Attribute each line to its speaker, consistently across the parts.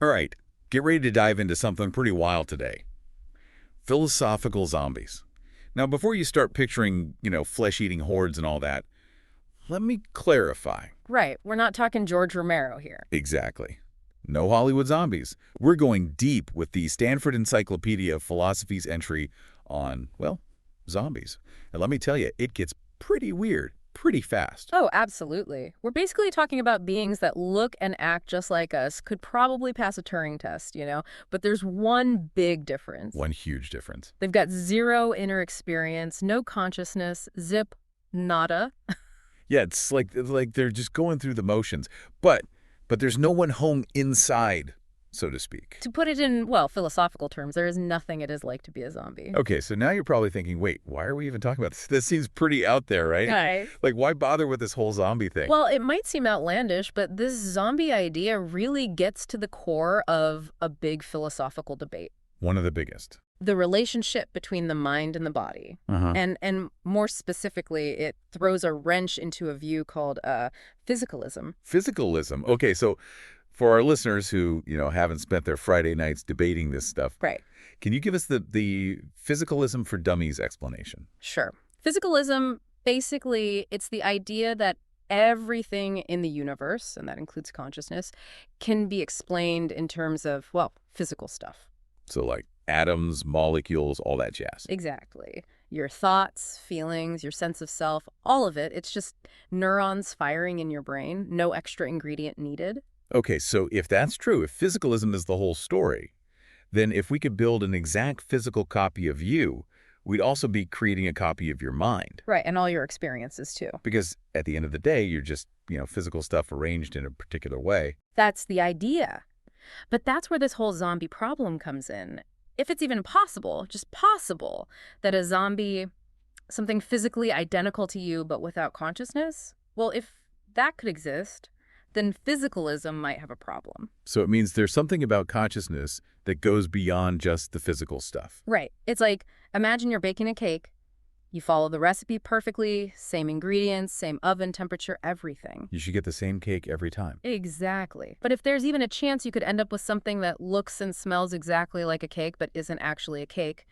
Speaker 1: All right, get ready to dive into something pretty wild today. Philosophical zombies. Now, before you start picturing, flesh-eating hordes and all that, let me clarify.
Speaker 2: Right, we're not talking George Romero here.
Speaker 1: Exactly. No Hollywood zombies. We're going deep with the Stanford Encyclopedia of Philosophy's entry on, well, zombies. And let me tell you, it gets pretty weird, pretty fast.
Speaker 2: Oh, absolutely. We're basically talking about beings that look and act just like us, could probably pass a Turing test, But there's one big difference.
Speaker 1: One huge difference.
Speaker 2: They've got zero inner experience, no consciousness, zip, nada.
Speaker 1: Yeah, it's like they're just going through the motions. But there's no one home inside, so to speak.
Speaker 2: To put it in, well, philosophical terms, there is nothing it is like to be a zombie.
Speaker 1: Okay, so now you're probably thinking, wait, why are we even talking about this? This seems pretty out there, right?
Speaker 2: Right.
Speaker 1: Like, why bother with this whole zombie thing?
Speaker 2: Well, it might seem outlandish, but this zombie idea really gets to the core of a big philosophical debate.
Speaker 1: One of the biggest.
Speaker 2: The relationship between the mind and the body. And more specifically, it throws a wrench into a view called physicalism.
Speaker 1: Physicalism. Okay, so for our listeners who, haven't spent their Friday nights debating this stuff,
Speaker 2: Right.
Speaker 1: Can you give us the physicalism for dummies explanation?
Speaker 2: Sure. Physicalism, basically, it's the idea that everything in the universe, and that includes consciousness, can be explained in terms of, well, physical stuff.
Speaker 1: So like atoms, molecules, all that jazz.
Speaker 2: Exactly. Your thoughts, feelings, your sense of self, all of it. It's just neurons firing in your brain, no extra ingredient needed.
Speaker 1: Okay, so if that's true, if physicalism is the whole story, then if we could build an exact physical copy of you, we'd also be creating a copy of your mind.
Speaker 2: Right, and all your experiences too.
Speaker 1: Because at the end of the day, you're just, physical stuff arranged in a particular way.
Speaker 2: That's the idea. But that's where this whole zombie problem comes in. If it's even possible, just possible, that a zombie, something physically identical to you but without consciousness, well, if that could exist, then physicalism might have a problem.
Speaker 1: So it means there's something about consciousness that goes beyond just the physical stuff.
Speaker 2: Right. It's like, imagine you're baking a cake. You follow the recipe perfectly, same ingredients, same oven temperature, everything.
Speaker 1: You should get the same cake every time.
Speaker 2: Exactly. But if there's even a chance you could end up with something that looks and smells exactly like a cake but isn't actually a cake,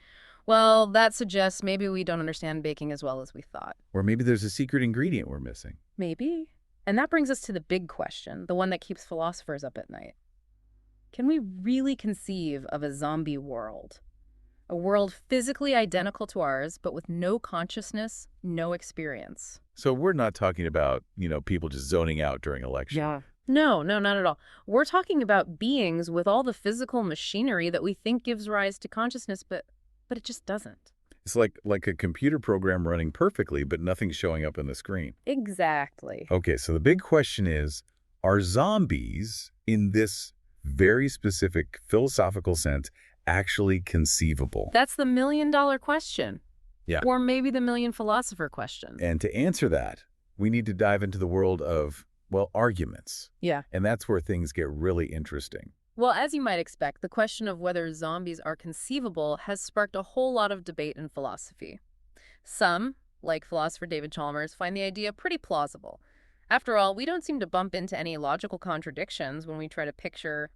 Speaker 2: well, that suggests maybe we don't understand baking as well as we thought.
Speaker 1: Or maybe there's a secret ingredient we're missing.
Speaker 2: Maybe. And that brings us to the big question, the one that keeps philosophers up at night. Can we really conceive of a zombie world? A world physically identical to ours, but with no consciousness, no experience.
Speaker 1: So we're not talking about, people just zoning out during election.
Speaker 2: Yeah. No, not at all. We're talking about beings with all the physical machinery that we think gives rise to consciousness, but it just doesn't.
Speaker 1: It's like a computer program running perfectly, but nothing's showing up on the screen.
Speaker 2: Exactly.
Speaker 1: Okay, so the big question is, are zombies, in this very specific philosophical sense, actually conceivable?
Speaker 2: That's the million-dollar question.
Speaker 1: Yeah.
Speaker 2: Or maybe the million-philosopher question.
Speaker 1: And to answer that, we need to dive into the world of, well, arguments.
Speaker 2: Yeah.
Speaker 1: And that's where things get really interesting.
Speaker 2: Well, as you might expect, the question of whether zombies are conceivable has sparked a whole lot of debate in philosophy. Some, like philosopher David Chalmers, find the idea pretty plausible. After all, we don't seem to bump into any logical contradictions when we try to picture,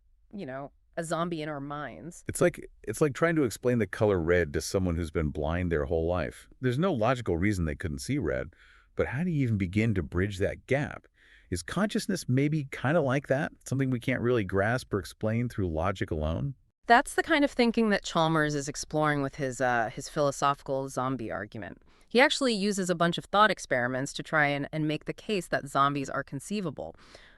Speaker 2: a zombie in our minds.
Speaker 1: It's like trying to explain the color red to someone who's been blind their whole life. There's no logical reason they couldn't see red, but how do you even begin to bridge that gap? Is consciousness maybe kind of like that? Something we can't really grasp or explain through logic alone?
Speaker 2: That's the kind of thinking that Chalmers is exploring with his philosophical zombie argument. He actually uses a bunch of thought experiments to try and make the case that zombies are conceivable.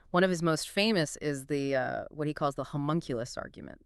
Speaker 2: One of his most famous is the what he calls the homunculus argument.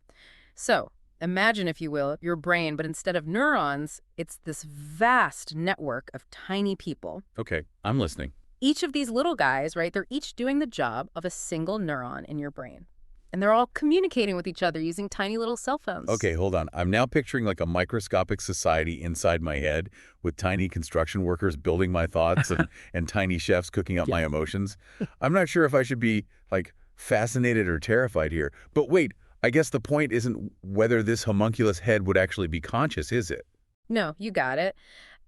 Speaker 2: So imagine, if you will, your brain, but instead of neurons, it's this vast network of tiny people.
Speaker 1: Okay, I'm listening.
Speaker 2: Each of these little guys, right, they're each doing the job of a single neuron in your brain. And they're all communicating with each other using tiny little cell phones.
Speaker 1: Okay, hold on. I'm now picturing like a microscopic society inside my head with tiny construction workers building my thoughts and tiny chefs cooking up my emotions. I'm not sure if I should be like fascinated or terrified here. But wait, I guess the point isn't whether this homunculus head would actually be conscious, is it?
Speaker 2: No, you got it.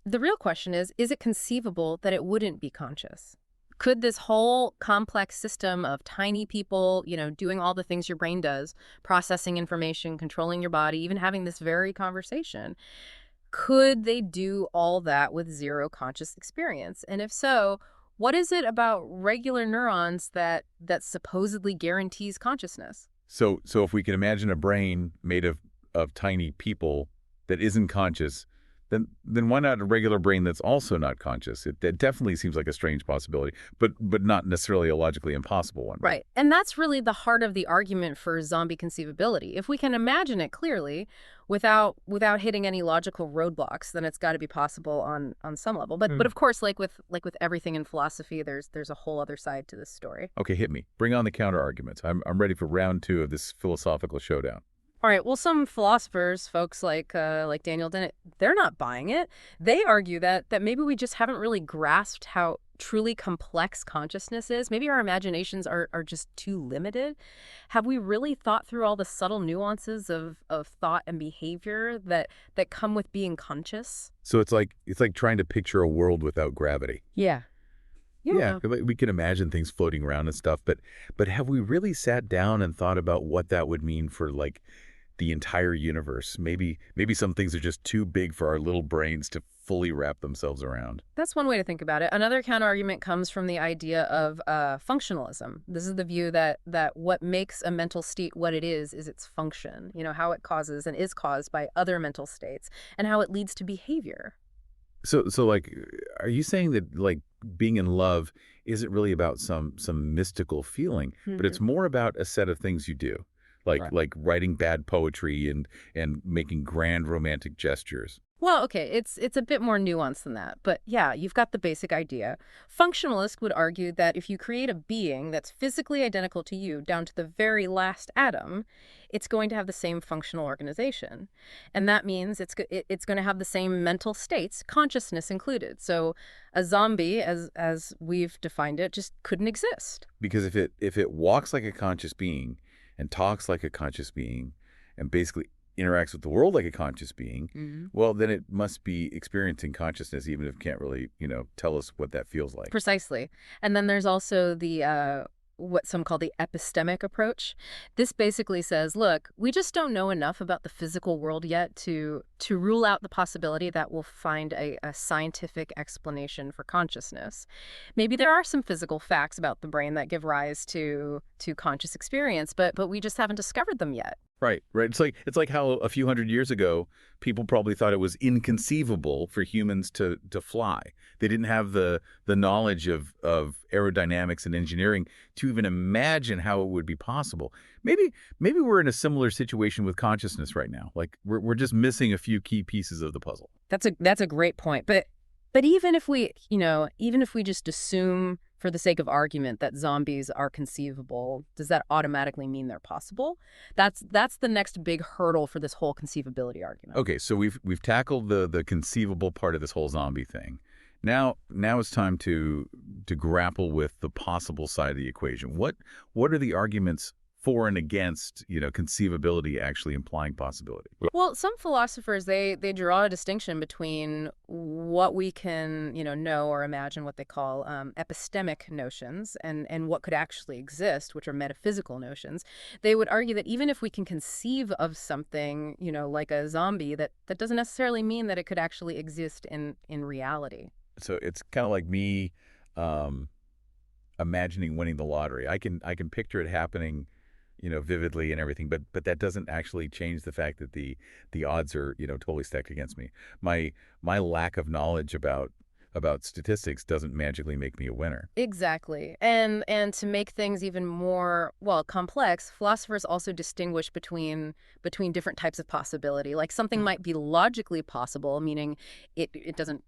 Speaker 2: The real question is it conceivable that it wouldn't be conscious? Could this whole complex system of tiny people, doing all the things your brain does, processing information, controlling your body, even having this very conversation, could they do all that with zero conscious experience? And if so, what is it about regular neurons that supposedly guarantees consciousness?
Speaker 1: So if we can imagine a brain made of tiny people that isn't conscious, then why not a regular brain that's also not conscious? That definitely seems like a strange possibility, but not necessarily a logically impossible one.
Speaker 2: Right. And that's really the heart of the argument for zombie conceivability. If we can imagine it clearly without hitting any logical roadblocks, then it's got to be possible on some level. But of course, like with everything in philosophy, there's a whole other side to this story.
Speaker 1: Okay, hit me. Bring on the counter arguments. I'm ready for round 2 of this philosophical showdown.
Speaker 2: All right. Well, some philosophers, folks like Daniel Dennett, they're not buying it. They argue that maybe we just haven't really grasped how truly complex consciousness is. Maybe our imaginations are just too limited. Have we really thought through all the subtle nuances of thought and behavior that come with being conscious?
Speaker 1: So it's like trying to picture a world without gravity.
Speaker 2: Yeah.
Speaker 1: Yeah, we can imagine things floating around and stuff, but have we really sat down and thought about what that would mean for like the entire universe? Maybe some things are just too big for our little brains to fully wrap themselves around.
Speaker 2: That's one way to think about it. Another counterargument comes from the idea of functionalism. This is the view that what makes a mental state what it is its function, how it causes and is caused by other mental states, and how it leads to behavior.
Speaker 1: So like, are you saying that like being in love isn't really about some mystical feeling, but it's more about a set of things you do? Like
Speaker 2: Right.
Speaker 1: like writing bad poetry and making grand romantic gestures.
Speaker 2: Well, okay, it's a bit more nuanced than that. But yeah, you've got the basic idea. Functionalists would argue that if you create a being that's physically identical to you down to the very last atom, it's going to have the same functional organization. And that means it's going to have the same mental states, consciousness included. So a zombie, as we've defined it, just couldn't exist.
Speaker 1: Because if it walks like a conscious being and talks like a conscious being and basically interacts with the world like a conscious being, well, then it must be experiencing consciousness, even if it can't really, tell us what that feels like.
Speaker 2: Precisely. And then there's also the what some call the epistemic approach. This basically says, look, we just don't know enough about the physical world yet to rule out the possibility that we'll find a scientific explanation for consciousness. Maybe there are some physical facts about the brain that give rise to conscious experience, but we just haven't discovered them yet.
Speaker 1: Right. It's like how a few hundred years ago people probably thought it was inconceivable for humans to fly. They didn't have the knowledge of aerodynamics and engineering to even imagine how it would be possible. Maybe we're in a similar situation with consciousness right now. Like we're just missing a few key pieces of the puzzle.
Speaker 2: That's a great point. But even if we just assume for the sake of argument that zombies are conceivable, does that automatically mean they're possible? That's the next big hurdle for this whole conceivability argument.
Speaker 1: Okay, so we've tackled the conceivable part of this whole zombie thing. Now it's time to grapple with the possible side of the equation. What are the arguments for and against, conceivability actually implying possibility?
Speaker 2: Well, some philosophers, they draw a distinction between what we can, know or imagine, what they call epistemic notions, and what could actually exist, which are metaphysical notions. They would argue that even if we can conceive of something, like a zombie, that doesn't necessarily mean that it could actually exist in reality.
Speaker 1: So it's kind of like me imagining winning the lottery. I can picture it happening, vividly and everything, but that doesn't actually change the fact that the odds are, totally stacked against me. My lack of knowledge about statistics doesn't magically make me a winner.
Speaker 2: Exactly. And to make things even more, well, complex, philosophers also distinguish between different types of possibility. Like something might be logically possible, meaning it doesn't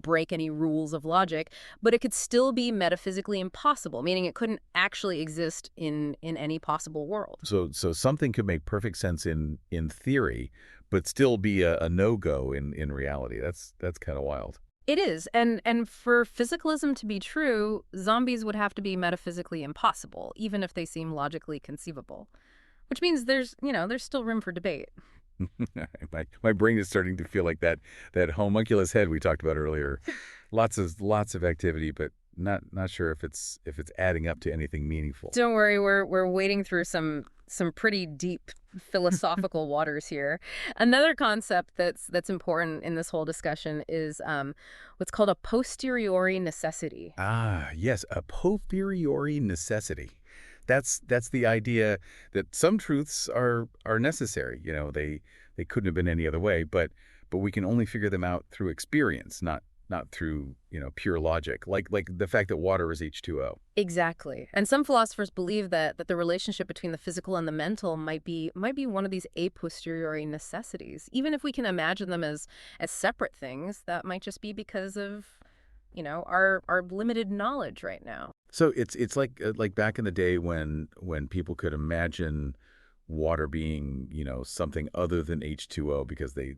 Speaker 2: break any rules of logic, but it could still be metaphysically impossible, meaning it couldn't actually exist in any possible world.
Speaker 1: So something could make perfect sense in theory, but still be a no-go in reality. That's kind of wild.
Speaker 2: It is. And for physicalism to be true, zombies would have to be metaphysically impossible, even if they seem logically conceivable, which means there's still room for debate.
Speaker 1: My brain is starting to feel like that homunculus head we talked about earlier. Lots of activity, but Not sure if it's adding up to anything meaningful.
Speaker 2: Don't worry, we're wading through some pretty deep philosophical waters here. Another concept that's important in this whole discussion is what's called a posteriori necessity.
Speaker 1: Ah, yes, a posteriori necessity. That's the idea that some truths are necessary. They couldn't have been any other way, but we can only figure them out through experience, not through, pure logic. Like the fact that water is H2O.
Speaker 2: Exactly. And some philosophers believe that the relationship between the physical and the mental might be one of these a posteriori necessities. Even if we can imagine them as separate things, that might just be because of, our limited knowledge right now.
Speaker 1: So it's like back in the day when people could imagine water being, something other than H2O because they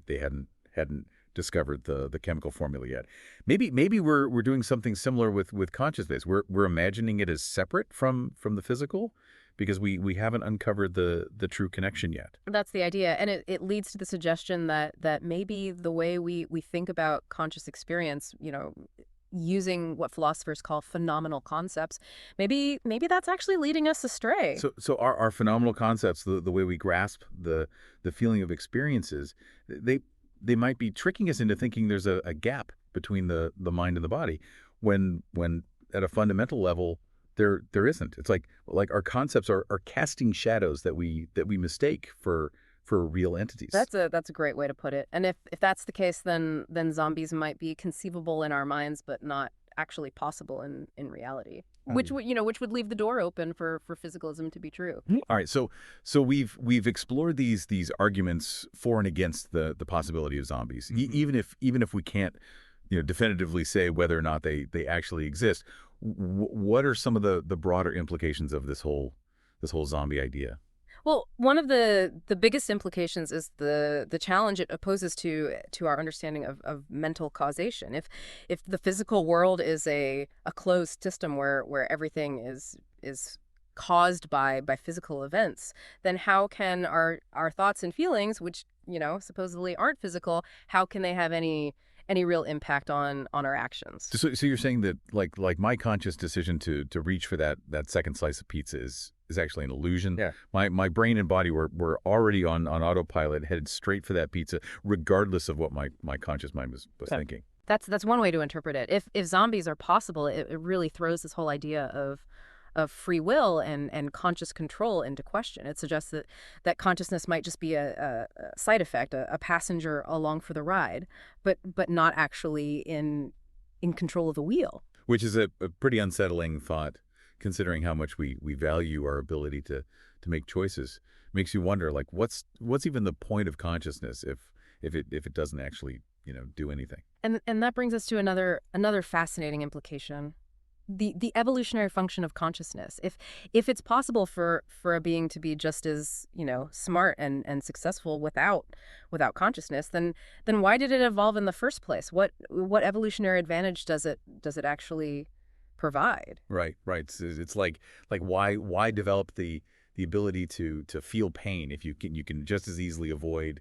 Speaker 1: hadn't discovered the chemical formula yet. Maybe we're doing something similar with consciousness. We're imagining it as separate from the physical because we haven't uncovered the true connection yet.
Speaker 2: That's the idea. And it leads to the suggestion that maybe the way we think about conscious experience, using what philosophers call phenomenal concepts, maybe that's actually leading us astray.
Speaker 1: So our phenomenal concepts, the way we grasp the feeling of experiences, they might be tricking us into thinking there's a gap between the mind and the body when at a fundamental level there isn't. It's like our concepts are casting shadows that we mistake for real entities.
Speaker 2: That's a great way to put it. And if that's the case, then zombies might be conceivable in our minds, but not actually possible in reality. Which would leave the door open for physicalism to be true.
Speaker 1: All right, so we've explored these arguments for and against the possibility of zombies, even if we can't definitively say whether or not they actually exist. What are some of the broader implications of this whole zombie idea?
Speaker 2: Well, one of the biggest implications is the challenge it opposes to our understanding of mental causation. If the physical world is a closed system where everything is caused by physical events, then how can our thoughts and feelings, which supposedly aren't physical, how can they have any real impact on our actions?
Speaker 1: So you're saying that like my conscious decision to reach for that second slice of pizza is actually an illusion.
Speaker 3: Yeah.
Speaker 1: My brain and body were already on autopilot, headed straight for that pizza, regardless of what my conscious mind was thinking.
Speaker 2: That's one way to interpret it. If zombies are possible, it really throws this whole idea of free will and conscious control into question. It suggests that consciousness might just be a side effect, a passenger along for the ride, but not actually in control of the wheel.
Speaker 1: Which is a pretty unsettling thought, considering how much we value our ability to make choices. Makes you wonder, like, what's even the point of consciousness if it doesn't actually do anything.
Speaker 2: And that brings us to another fascinating implication. The evolutionary function of consciousness. If it's possible for a being to be just as smart and successful without consciousness, then why did it evolve in the first place? What evolutionary advantage does it actually provide?
Speaker 1: Right. It's like why develop the ability to feel pain if you can just as easily avoid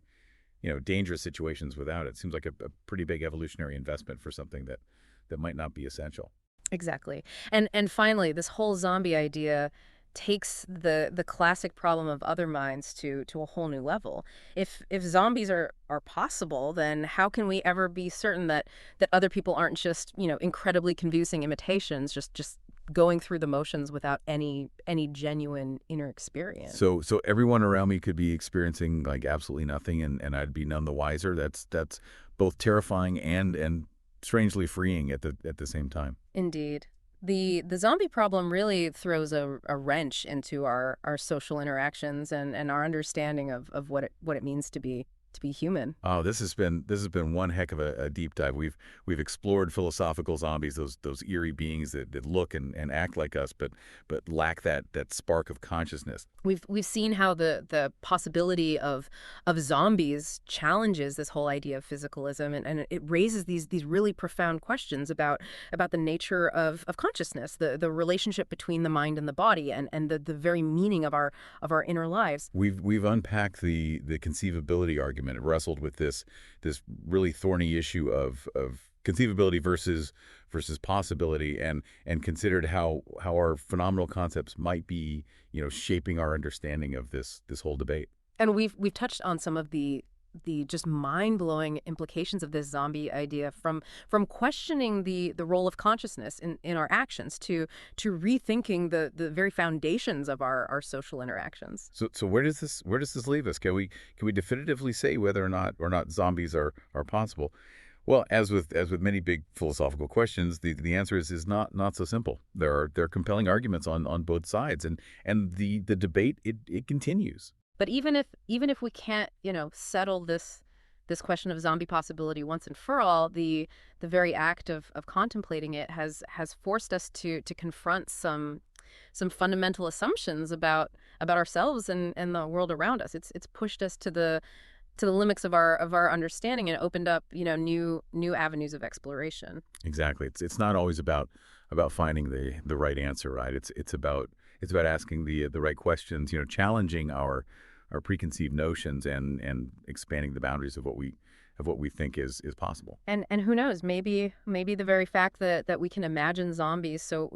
Speaker 1: dangerous situations without it. Seems like a pretty big evolutionary investment for something that might not be essential.
Speaker 2: Exactly. And finally, this whole zombie idea takes the classic problem of other minds to a whole new level. If zombies are possible, then how can we ever be certain that other people aren't just, incredibly convincing imitations, just going through the motions without any genuine inner experience?
Speaker 1: So everyone around me could be experiencing like absolutely nothing and I'd be none the wiser. That's both terrifying and strangely freeing at the same time.
Speaker 2: Indeed. The zombie problem really throws a wrench into our social interactions and our understanding of what it means to be human.
Speaker 1: Oh, this has been one heck of a deep dive. We've explored philosophical zombies, those eerie beings that look and act like us, but lack that spark of consciousness.
Speaker 2: We've seen how the possibility of zombies challenges this whole idea of physicalism, and it raises these really profound questions about the nature of consciousness, the relationship between the mind and the body, and the very meaning of our inner lives.
Speaker 1: We've unpacked the conceivability argument. It wrestled with this really thorny issue of conceivability versus possibility, and considered how our phenomenal concepts might be, shaping our understanding of this whole debate.
Speaker 2: And we've touched on some of the just mind-blowing implications of this zombie idea, from questioning the role of consciousness in our actions to rethinking the very foundations of our social interactions.
Speaker 1: So where does this leave us? Can we definitively say whether or not zombies are possible? Well, as with many big philosophical questions, the answer is not so simple. There are compelling arguments on both sides, and the debate it continues.
Speaker 2: But even if we can't, settle this question of zombie possibility once and for all, the very act of contemplating it has forced us to confront some fundamental assumptions about ourselves and the world around us. It's pushed us to the limits of our understanding and opened up, new avenues of exploration.
Speaker 1: Exactly. It's not always about finding the right answer, right? It's about asking the right questions, challenging our preconceived notions and expanding the boundaries of what we think is possible.
Speaker 2: And who knows, maybe the very fact that we can imagine zombies so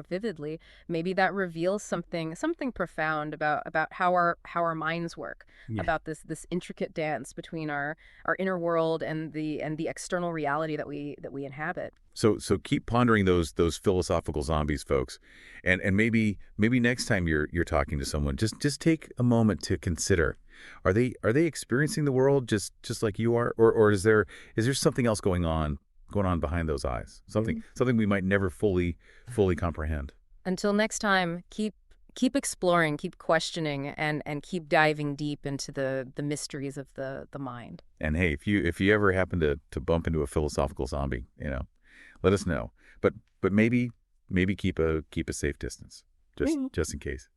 Speaker 2: vividly, maybe that reveals something profound about how our minds work,
Speaker 1: Yeah.
Speaker 2: about this intricate dance between our inner world and the external reality that we inhabit.
Speaker 1: So keep pondering those philosophical zombies, folks, and maybe next time you're talking to someone, just take a moment to consider: are they experiencing the world just like you are, or is there something else going on behind those eyes? Something we might never fully comprehend.
Speaker 2: Until next time, keep exploring, keep questioning, and keep diving deep into the mysteries of the mind.
Speaker 1: And hey, if you ever happen to bump into a philosophical zombie, let us know. But maybe keep a safe distance, just in case.